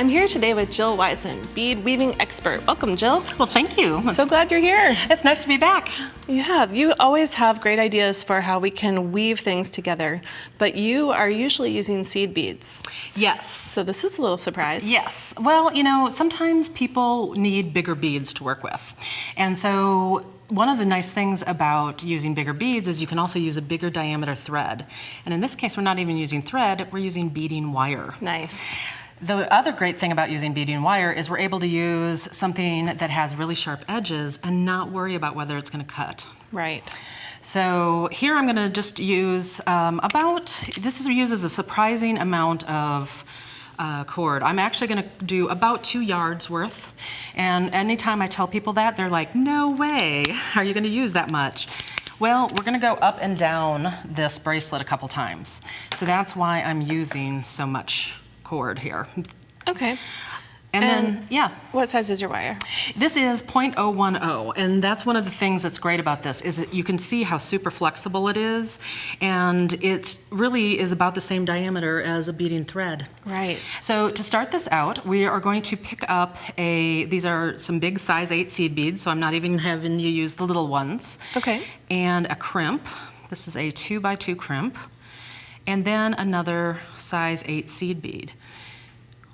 I'm here today with Jill Wiseman, bead weaving expert. Welcome, Jill. Well, thank you. So glad you're here. It's nice to be back. Yeah, you always have great ideas for how we can weave things together, but you are usually using seed beads. Yes. So this is a little surprise. Yes. Well, you know, sometimes people need bigger beads to work with. And so one of the nice things about using bigger beads is you can also use a bigger diameter thread. And in this case, we're not even using thread, we're using beading wire. Nice. The other great thing about using beading wire is we're able to use something that has really sharp edges and not worry about whether it's going to cut. Right. So here I'm going to just use this uses a surprising amount of cord. I'm actually going to do about 2 yards worth. And anytime I tell people that, they're like, no way, are you going to use that much? Well, we're going to go up and down this bracelet a couple times. So that's why I'm using so much cord here. Okay. And then, yeah. What size is your wire? This is 0.010, and that's one of the things that's great about this is that you can see how super flexible it is, and it really is about the same diameter as a beading thread. Right. So to start this out, we are going to pick up these are some big size 8 seed beads, so I'm not even having you use the little ones. Okay. And a crimp. This is a 2x2 crimp. And then another size 8 seed bead.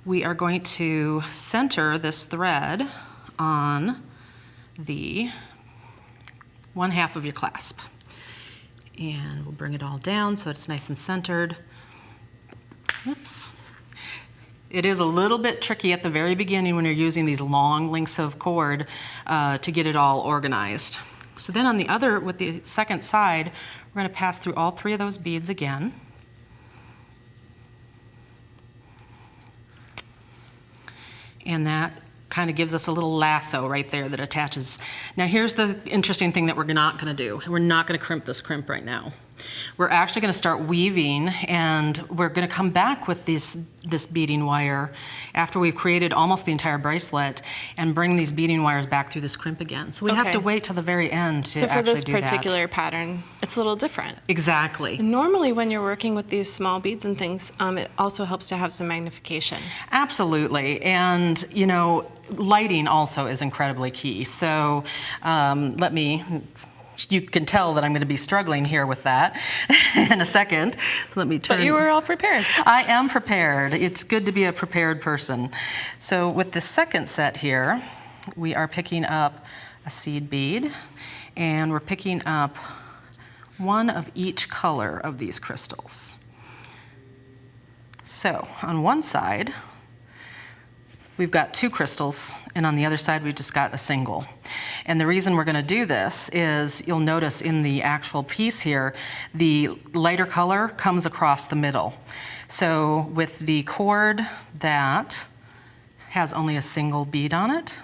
We are going to center this thread on the 1/2 of your clasp. And we'll bring it all down so it's nice and centered. Oops. It is a little bit tricky at the very beginning when you're using these long lengths of cord to get it all organized. So then with the second side, we're going to pass through all 3 of those beads again. And that kind of gives us a little lasso right there that attaches. Now here's the interesting thing that we're not going to do. We're not going to crimp this crimp right now. We're actually going to start weaving, and we're going to come back with this beading wire after we've created almost the entire bracelet and bring these beading wires back through this crimp again. So we have to wait till the very end to actually do that. So for this particular pattern, it's a little different. Exactly. Normally when you're working with these small beads and things, it also helps to have some magnification. Absolutely. And, you know, lighting also is incredibly key. So you can tell that I'm going to be struggling here with that in a second. So let me turn. But you were all prepared. I am prepared. It's good to be a prepared person. So with the second set here, we are picking up a seed bead, and we're picking up one of each color of these crystals. So on one side, we've got 2 crystals, and on the other side, we've just got a single. And the reason we're going to do this is you'll notice in the actual piece here, the lighter color comes across the middle. So with the cord that has only a single bead on it,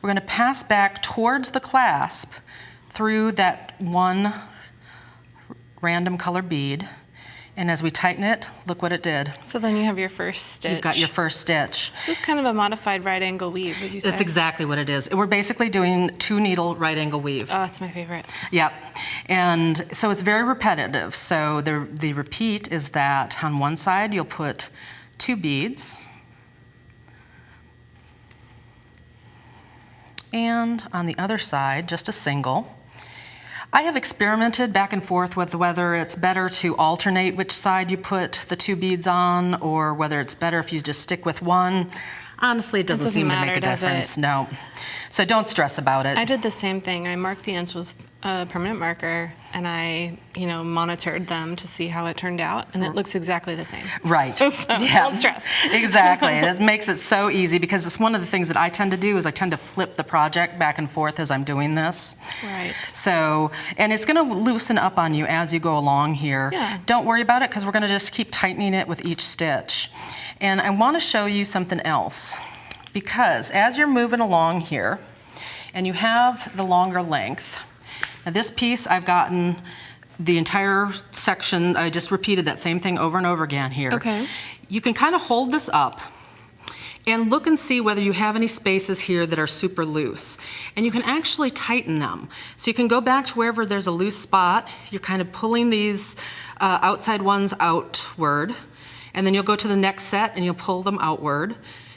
we're going to pass back towards the clasp through that one random color bead. And as we tighten it, look what it did. So then you have your first stitch. You've got your first stitch. This is kind of a modified right angle weave, would you say? That's exactly what it is. We're basically doing 2 needle right angle weave. Oh, that's my favorite. Yep. And so it's very repetitive. So the repeat is that on one side you'll put 2 beads. And on the other side, just a single. I have experimented back and forth with whether it's better to alternate which side you put the 2 beads on, or whether it's better if you just stick with one. Honestly, it doesn't seem to make a difference. No. So don't stress about it. I did the same thing. I marked the ends with a permanent marker, and I, monitored them to see how it turned out, and it looks exactly the same. Right. So yeah. Don't stress. Exactly. It makes it so easy, because it's one of the things that I tend to do is I tend to flip the project back and forth as I'm doing this. Right. So, and it's going to loosen up on you as you go along here. Yeah. Don't worry about it, because we're going to just keep tightening it with each stitch. And I want to show you something else, because as you're moving along here, and you have the longer length, now this piece I've gotten the entire section, I just repeated that same thing over and over again here. Okay. You can kind of hold this up and look and see whether you have any spaces here that are super loose. And you can actually tighten them. So you can go back to wherever there's a loose spot. You're kind of pulling these outside ones outward. And then you'll go to the next set and you'll pull them outward.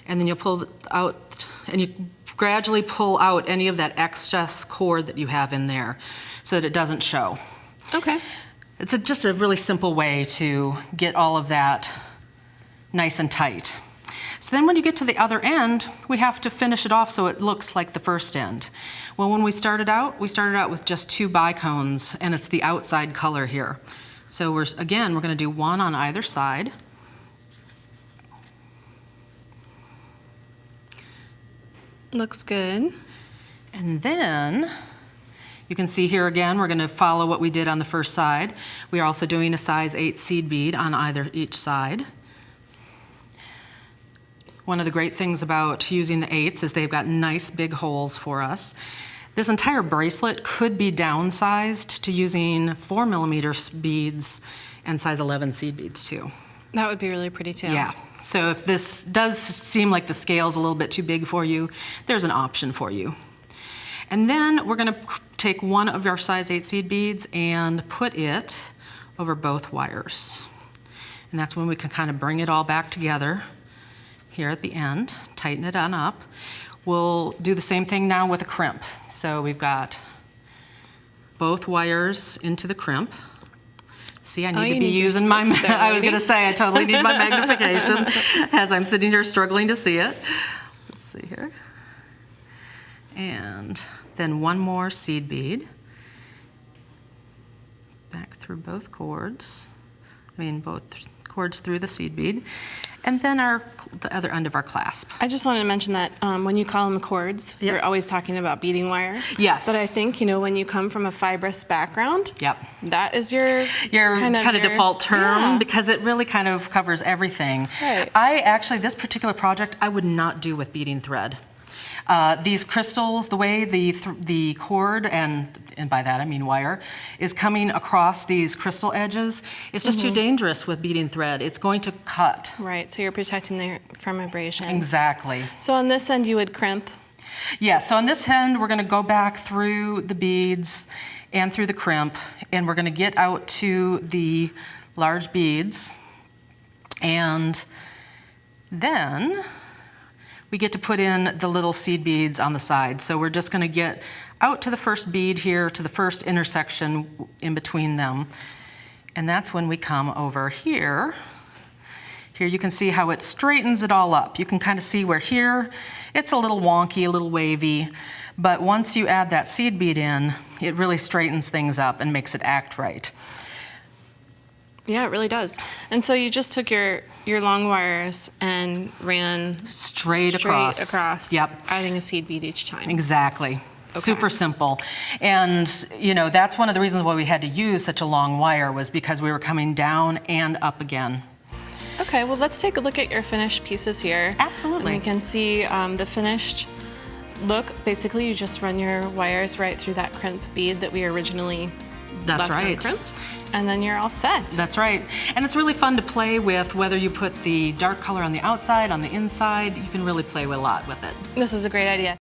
And then you'll pull out, and you gradually pull out any of that excess cord that you have in there so that it doesn't show. Okay. It's just a really simple way to get all of that nice and tight. So then when you get to the other end, we have to finish it off so it looks like the first end. Well, when we started out with just 2 bicones, and it's the outside color here. So we're going to do 1 on either side. Looks good. And then you can see here again, we're going to follow what we did on the first side. We are also doing a size 8 seed bead on each side. One of the great things about using the 8s is they've got nice big holes for us. This entire bracelet could be downsized to using 4mm beads and size 11 seed beads too. That would be really pretty too. Yeah. So if this does seem like the scale's a little bit too big for you, there's an option for you. And then we're going to take one of our size 8 seed beads and put it over both wires. And that's when we can kind of bring it all back together here at the end, tighten it on up. We'll do the same thing now with a crimp. So we've got both wires into the crimp. See, I need to be using my, I was going to say, I totally need my magnification as I'm sitting here struggling to see it. Let's see here. And then one more seed bead. Back through both cords. Both cords through the seed bead. And then the other end of our clasp. I just wanted to mention that when you call them cords, you're always talking about beading wire. Yes. But I think, when you come from a fibrous background, yep, that is your kind of default term, because it really kind of covers everything. Right. This particular project, I would not do with beading thread. These crystals, the way the cord, and by that I mean wire, is coming across these crystal edges, it's just too dangerous with beading thread. It's going to cut. Right, so you're protecting from abrasion. Exactly. So on this end you would crimp? Yeah, so on this end we're going to go back through the beads and through the crimp, and we're going to get out to the large beads, and then we get to put in the little seed beads on the side. So we're just going to get out to the first bead here, to the first intersection in between them. And that's when we come over here. Here you can see how it straightens it all up. You can kind of see where here it's a little wonky, a little wavy, but once you add that seed bead in, it really straightens things up and makes it act right. Yeah, it really does. And so you just took your long wires and ran straight across. Yep. Adding a seed bead each time. Exactly. Okay. Super simple. And, that's one of the reasons why we had to use such a long wire, was because we were coming down and up again. Okay, well, let's take a look at your finished pieces here. Absolutely. And we can see the finished look. Basically, you just run your wires right through that crimp bead that we originally left uncrimped. And then you're all set. That's right. And it's really fun to play with, whether you put the dark color on the outside, on the inside. You can really play a lot with it. This is a great idea.